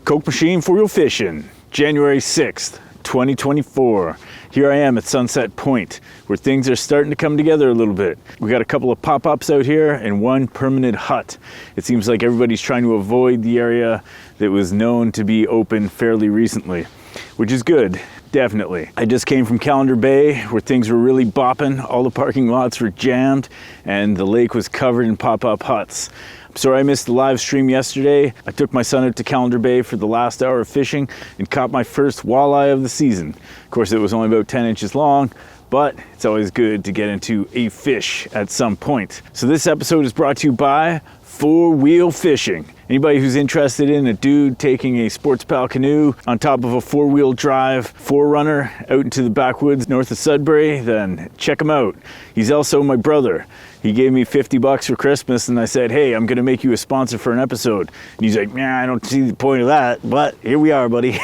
Coke Machine for Real Fishing, January 6th, 2024. Here I am at Sunset Point, where things are starting to come together a little bit. We got a couple of pop-ups out here and one permanent hut. It seems like everybody's trying to avoid the area that was known to be open fairly recently, which is good, definitely. I just came from Calendar Bay, where things were really bopping. All the parking lots were jammed and the lake was covered in pop-up huts. Sorry I missed the live stream yesterday. I took my son out to Calendar Bay for the last hour of fishing and caught my first walleye of the season. Of course, it was only about 10 inches long, but it's always good to get into a fish at some point. So this episode is brought to you by 4-Wheel Fishing. Anybody who's interested in a dude taking a sports pal canoe on top of a 4-wheel drive 4Runner out into the backwoods north of Sudbury, then check him out. He's also my brother. He gave me $50 for Christmas and I said, hey, I'm gonna make you a sponsor for an episode. And he's like, man, I don't see the point of that, but here we are, buddy.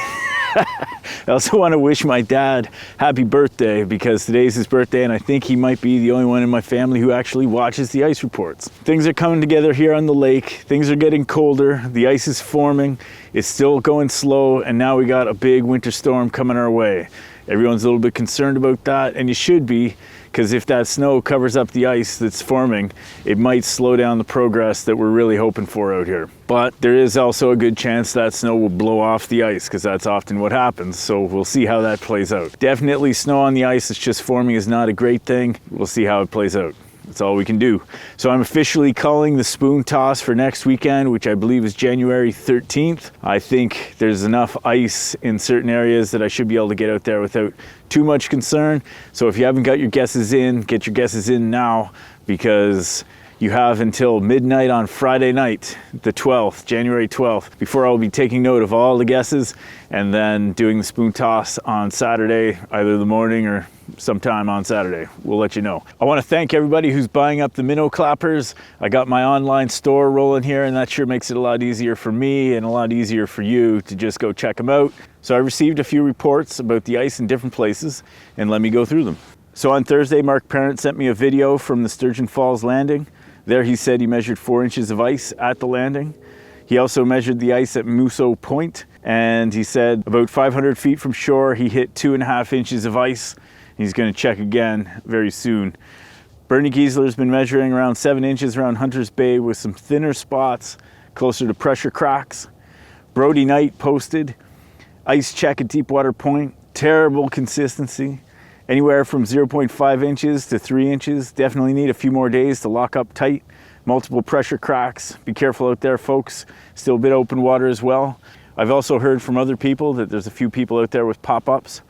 I also want to wish my dad happy birthday because today's his birthday and I think he might be the only one in my family who actually watches the ice reports. Things are coming together here on the lake. Things are getting colder. The ice is forming. It's still going slow and now we got a big winter storm coming our way. Everyone's a little bit concerned about that, and you should be, because if that snow covers up the ice that's forming, it might slow down the progress that we're really hoping for out here. But there is also a good chance that snow will blow off the ice, because that's often what happens, so we'll see how that plays out. Definitely snow on the ice that's just forming is not a great thing. We'll see how it plays out. That's all we can do. So I'm officially calling the spoon toss for next weekend, which I believe is January 13th. I think there's enough ice in certain areas that I should be able to get out there without too much concern. So if you haven't got your guesses in, get your guesses in now, because you have until midnight on Friday night, the 12th, January 12th, before I'll be taking note of all the guesses and then doing the spoon toss on Saturday, either the morning or sometime on Saturday. We'll let you know. I want to thank everybody who's buying up the Minnow Clappers. I got my online store rolling here and that sure makes it a lot easier for me and a lot easier for you to just go check them out. So I received a few reports about the ice in different places and let me go through them. So on Thursday, Mark Parent sent me a video from the Sturgeon Falls landing. There he said he measured 4 inches of ice at the landing. He also measured the ice at Musso Point, and he said about 500 feet from shore he hit 2.5 inches of ice. He's going to check again very soon. Bernie Giesler's been measuring around 7 inches around Hunter's Bay with some thinner spots closer to pressure cracks. Brody Knight posted ice check at Deepwater Point, terrible consistency. Anywhere from 0.5 inches to 3 inches. Definitely need a few more days to lock up tight. Multiple pressure cracks. Be careful out there, folks. Still a bit open water as well. I've also heard from other people that there's a few people out there with pop-ups.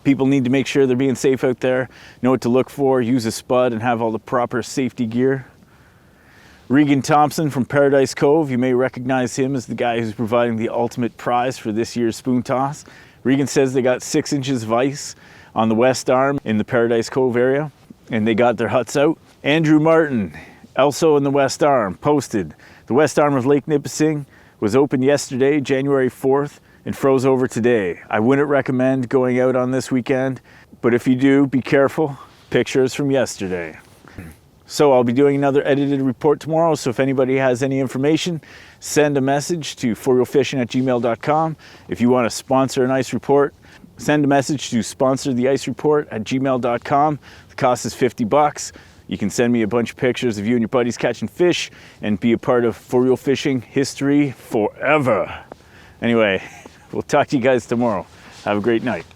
People need to make sure they're being safe out there, know what to look for, use a spud, and have all the proper safety gear. Regan Thompson from Paradise Cove, you may recognize him as the guy who's providing the ultimate prize for this year's spoon toss. Regan says they got 6 inches of ice on the west arm in the Paradise Cove area, and they got their huts out. Andrew Martin, also in the west arm, posted the west arm of Lake Nipissing was open yesterday, January 4th, and froze over today. I wouldn't recommend going out on this weekend, but if you do, be careful. Pictures from yesterday. So I'll be doing another edited report tomorrow, so if anybody has any information, send a message to 4realfishing@gmail.com. If you want to sponsor an ice report, send a message to sponsortheicereport@gmail.com. The cost is $50. You can send me a bunch of pictures of you and your buddies catching fish and be a part of 4-Wheel Fishing history forever. Anyway, we'll talk to you guys tomorrow. Have a great night.